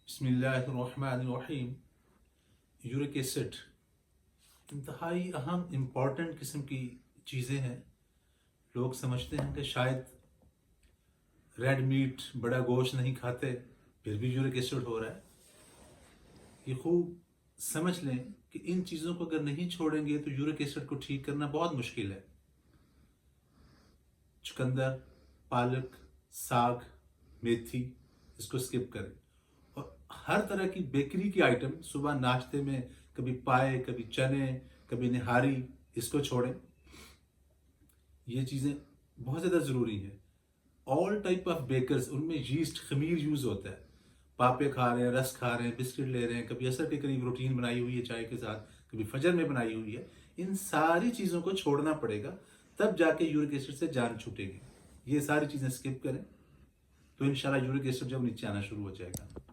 بسم اللہ الرحمن الرحیم۔ یورک ایسڈ انتہائی اہم امپورٹنٹ قسم کی چیزیں ہیں۔ لوگ سمجھتے ہیں کہ شاید ریڈ میٹ بڑا گوشت نہیں کھاتے پھر بھی یورک ایسڈ ہو رہا ہے۔ یہ خوب سمجھ لیں کہ ان چیزوں کو اگر نہیں چھوڑیں گے تو یورک ایسڈ کو ٹھیک کرنا بہت مشکل ہے۔ چقندر، پالک، ساگ، میتھی، اس کو سکپ کریں، اور ہر طرح کی بیکری کی آئٹم صبح ناشتے میں کبھی پائے، کبھی چنے، کبھی نہاری، اس کو چھوڑیں۔ یہ چیزیں بہت زیادہ ضروری ہیں۔ آل ٹائپ آف بیکرز، ان میں یسٹ، خمیر یوز ہوتا ہے۔ پاپے کھا رہے ہیں، رس کھا رہے ہیں، بسکٹ لے رہے ہیں، کبھی عصر کے قریب روٹین بنائی ہوئی ہے چائے کے ساتھ، کبھی فجر میں بنائی ہوئی ہے، ان ساری چیزوں کو چھوڑنا پڑے گا، تب جا کے یورک ایسڈ سے جان چھوٹے گی۔ یہ ساری چیزیں سکپ کریں تو انشاءاللہ یورک ایسڈ جب نیچے آنا شروع ہو جائے گا۔